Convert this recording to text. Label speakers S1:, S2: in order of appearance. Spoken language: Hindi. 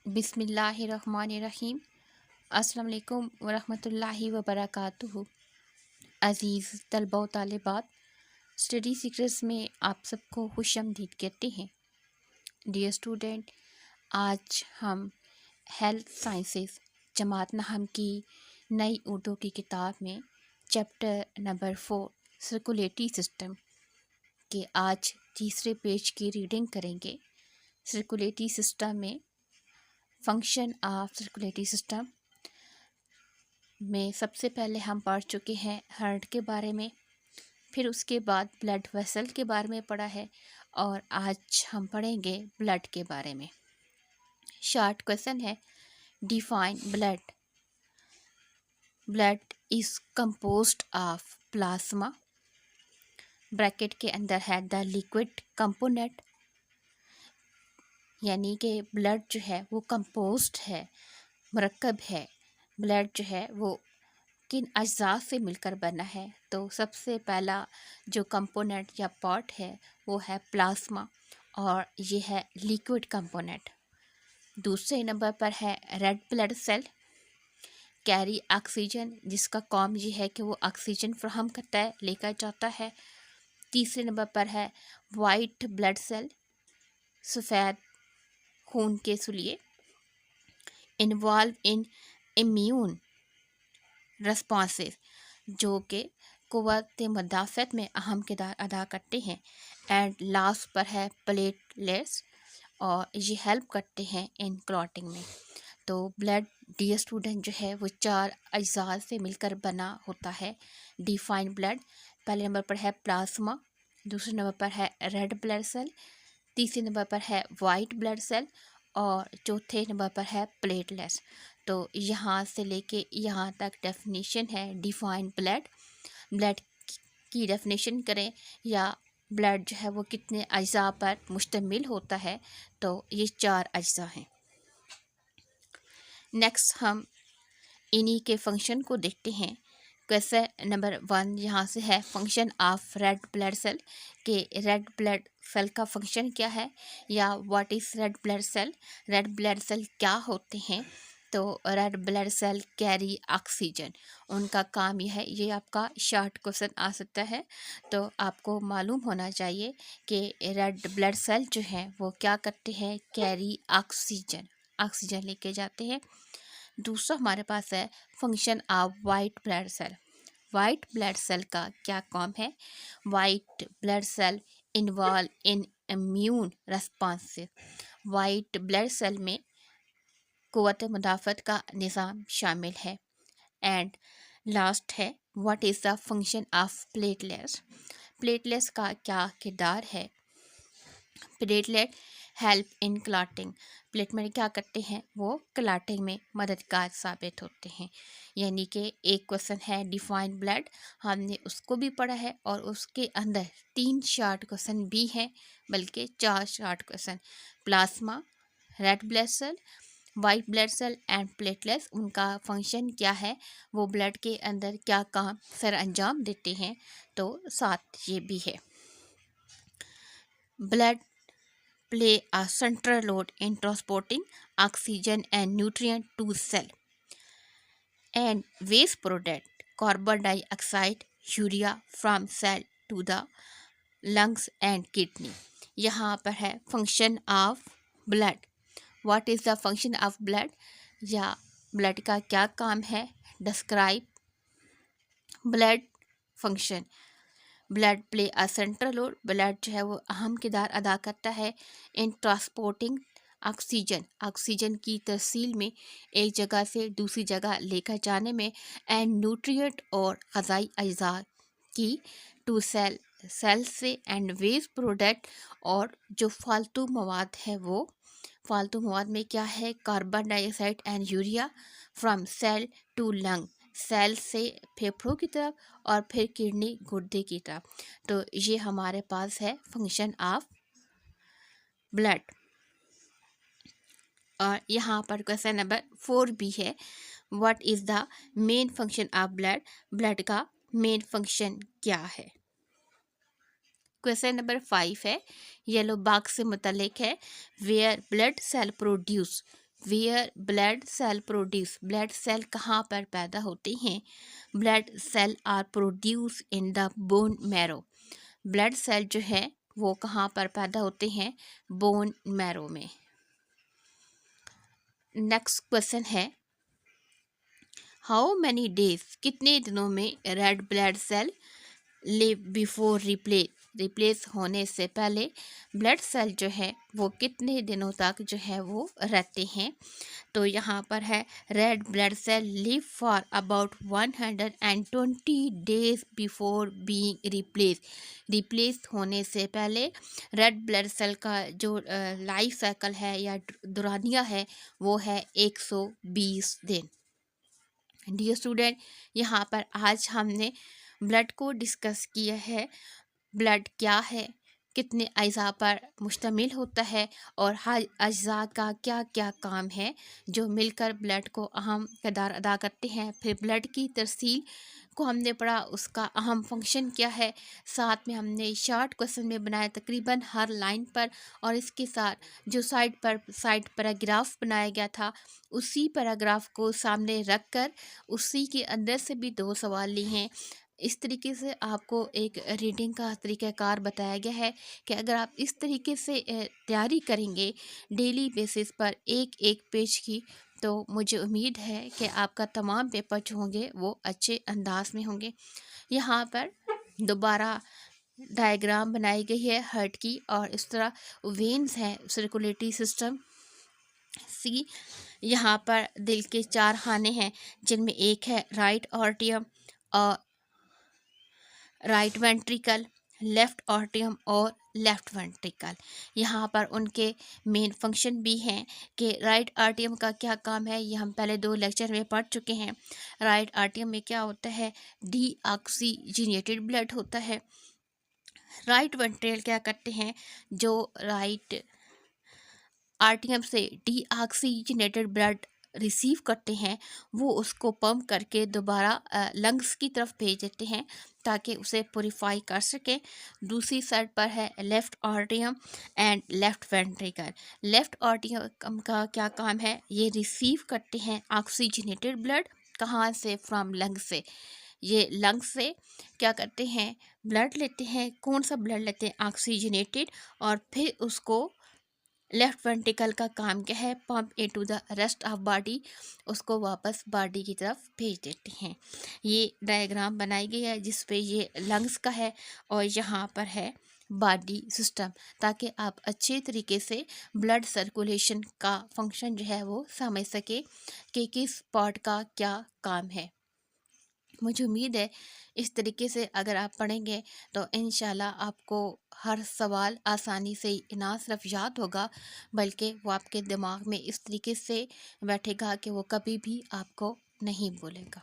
S1: बिस्मिल्लाहिर्रहमानिर्रहीम। अस्सलाम वालेकुम वरहमतुल्लाहि वबरकातुहू। अज़ीज़ तलबा व तालिबात, स्टडी सीक्रेट्स में आप सबको खुशामदीद कहते हैं। डियर स्टूडेंट, आज हम हेल्थ साइंसेस जमात नहम की नई उर्दू की किताब में चैप्टर नंबर 4 सर्कुलेटरी सिस्टम के आज तीसरे पेज की रीडिंग करेंगे। सर्कुलेटरी सिस्टम में फंक्शन ऑफ सर्कुलेटरी सिस्टम में सबसे पहले हम पढ़ चुके हैं हार्ट के बारे में, फिर उसके बाद ब्लड वेसल के बारे में पढ़ा है और आज हम पढ़ेंगे ब्लड के बारे में। शॉर्ट क्वेश्चन है, define blood. Blood is composed of plasma, bracket के अंदर है द लिक्विड कंपोनेंट, यानी कि ब्लड जो है वो कंपोज्ड है, मरकब है। ब्लड जो है वो किन अज्जा से मिलकर बना है? तो सबसे पहला जो कंपोनेंट या पार्ट है वो है प्लाज्मा और ये है लिक्विड कंपोनेंट। दूसरे नंबर पर है red blood cell, carry oxygen, जिसका काम ये है कि वो ऑक्सीजन फ्राहम करता है, लेकर जाता है। तीसरे नंबर पर है वाइट ब्लड सेल, सफ़ेद खून के सुलिए, इन्वॉल्व इन इम्यून रिस्पॉन्सेस, जो कि क़ुव्वत मुदाफ़अत में अहम किरदार अदा करते हैं। एंड लास्ट पर है प्लेटलेट्स और ये हेल्प करते हैं इन क्लॉटिंग में। तो ब्लड डियर स्टूडेंट जो है वो 4 अज्जा से मिलकर बना होता है। डिफाइन ब्लड, पहले नंबर पर है प्लाज्मा, दूसरे नंबर पर है रेड ब्लड सेल, तीसरे नंबर पर है वाइट ब्लड सेल और चौथे नंबर पर है प्लेटलेट्स। तो यहाँ से लेके यहाँ तक डेफिनेशन है डिफाइन ब्लड। ब्लड की डेफिनेशन करें या ब्लड जो है वो कितने अज्जा पर मुश्तमिल होता है, तो ये 4 अज्जा हैं। नेक्स्ट हम इन्हीं के फंक्शन को देखते हैं। क्वेश्चन नंबर 1 यहाँ से है, function of red blood cell, के रेड ब्लड सेल का फंक्शन क्या है या what is red blood cell. Red blood cell क्या होते हैं? तो red blood cell carry oxygen, उनका काम यह है। ये आपका शॉर्ट क्वेश्चन आ सकता है, तो आपको मालूम होना चाहिए कि रेड ब्लड सेल जो हैं वो क्या करते हैं, कैरी ऑक्सीजन, ऑक्सीजन लेके जाते हैं। दूसरा हमारे पास है function of white blood cell. White blood cell का क्या काम है? White blood cell involve in immune response. White blood cell में क़ुव्वत मुदाफ़अत का निज़ाम शामिल है। एंड लास्ट है, what is the function of platelets. Platelets का क्या किरदार है? Platelet help in clotting, platelet क्या करते हैं? वो क्लॉटिंग में मददगार साबित होते हैं। यानी कि एक क्वेश्चन है डिफाइन ब्लड, हमने उसको भी पढ़ा है और उसके अंदर 3 शॉर्ट क्वेश्चन भी हैं, बल्कि 4 short question. Plasma, red blood cell, white blood cell and platelets, उनका फंक्शन क्या है, वो ब्लड के अंदर क्या काम सर अंजाम देते हैं, तो साथ ये भी है। Blood play a central role in transporting oxygen and nutrient to cell and waste product carbon dioxide, urea from cell to the lungs and kidney। यहाँ पर है function of blood. What is the function of blood या ब्लड का क्या काम है? Describe blood function. Blood play a central role, blood जो है वो अहम किरदार अदा करता है इन ट्रांसपोर्टिंग ऑक्सीजन, ऑक्सीजन की तरसील में, एक जगह से दूसरी जगह लेकर जाने में, एंड न्यूट्रिएंट और ग़ज़ाई अज्जा की टू सेल, सेल से, एंड वेस्ट प्रोडक्ट, और जो फालतू मवाद है वो फालतू मवाद में क्या है? Carbon dioxide and urea from cell to lung, cell से फेफड़ों की तरफ और फिर किडनी गुर्दे की तरफ। तो ये हमारे पास है फंक्शन ऑफ ब्लड। और यहाँ पर क्वेश्चन नंबर 4 भी है, what is the main function of blood, blood का मेन फंक्शन क्या है। क्वेश्चन नंबर 5 है, येलो बॉक्स से मुतल्लिक है, where blood cell produce where blood cell produce, blood cell कहाँ पर पैदा होते हैं? Blood cell are produce in the bone marrow, blood cell जो है वो कहाँ पर पैदा होते हैं? बोन मैरो में। नेक्स्ट क्वेश्चन है, हाउ मैनी डेज, कितने दिनों में red blood cell live before replace होने से पहले ब्लड सेल जो है वो कितने दिनों तक जो है वो रहते हैं? तो यहाँ पर है red blood cell live for about 120 days before being replace होने से पहले रेड ब्लड सेल का जो लाइफ साइकिल है या दौरानिया है वो है 120 दिन। डियर स्टूडेंट, यहाँ पर आज हमने ब्लड को डिस्कस किया है। ब्लड क्या है, कितने अज़ा पर मुश्तमिल होता है और हर अज़ा का क्या क्या काम है जो मिलकर ब्लड को अहम किरदार अदा करते हैं। फिर ब्लड की तरसील को हमने पढ़ा, उसका अहम फंक्शन क्या है। साथ में हमने शॉर्ट क्वेश्चन में बनाया तकरीबन हर लाइन पर, और इसके साथ जो साइड पैराग्राफ बनाया गया था उसी पैराग्राफ को सामने रख कर उसी के अंदर से भी 2 सवाल लिए हैं। इस तरीके से आपको एक रीडिंग का तरीक़ाकार बताया गया है कि अगर आप इस तरीके से तैयारी करेंगे डेली बेसिस पर एक एक पेज की, तो मुझे उम्मीद है कि आपका तमाम पेपर जो होंगे वो अच्छे अंदाज में होंगे। यहाँ पर दोबारा डायग्राम बनाई गई है हार्ट की, और इस तरह वेन्स हैं, सर्कुलेटरी सिस्टम। सी, यहाँ पर दिल के 4 खाने हैं जिनमें एक है राइट आर्टियम और राइट वेंट्रिकल, लेफ़्ट आर्टियम और लेफ़्ट वेंट्रिकल। यहाँ पर उनके मेन फंक्शन भी हैं कि राइट आर्टियम का क्या काम है, ये हम पहले 2 लेक्चर में पढ़ चुके हैं। राइट आर्टियम में क्या होता है? डीऑक्सीजनेटेड ब्लड होता है। राइट वेंट्रिकल क्या करते हैं? जो राइट आर्टियम से डीऑक्सीजनेटेड ब्लड रिसीव करते हैं वो उसको पंप करके दोबारा लंग्स की तरफ भेज देते हैं ताकि उसे प्योरीफाई कर सकें। दूसरी साइड पर है लेफ़्ट आर्टियम एंड लेफ़्ट वेंट्रिकल। लेफ़्ट आर्टियम का क्या काम है? ये रिसीव करते हैं ऑक्सीजनेटेड ब्लड, कहाँ से? फ्रॉम लंग्स से। ये लंग्स से क्या करते हैं? ब्लड लेते हैं। कौन सा ब्लड लेते हैं? ऑक्सीजनेटेड। और फिर उसको लेफ़्ट वेंट्रिकल का काम क्या है? Pump into the rest of body, उसको वापस बॉडी की तरफ भेज देते हैं। ये डायग्राम बनाई गई है जिस पे ये लंग्स का है और यहाँ पर है बॉडी सिस्टम, ताकि आप अच्छे तरीके से ब्लड सर्कुलेशन का फंक्शन जो है वो समझ सके कि किस पार्ट का क्या काम है। मुझे उम्मीद है इस तरीके से अगर आप पढ़ेंगे तो इंशाल्लाह आपको हर सवाल आसानी से ना सिर्फ याद होगा बल्कि वो आपके दिमाग में इस तरीके से बैठेगा कि वो कभी भी आपको नहीं भूलेगा।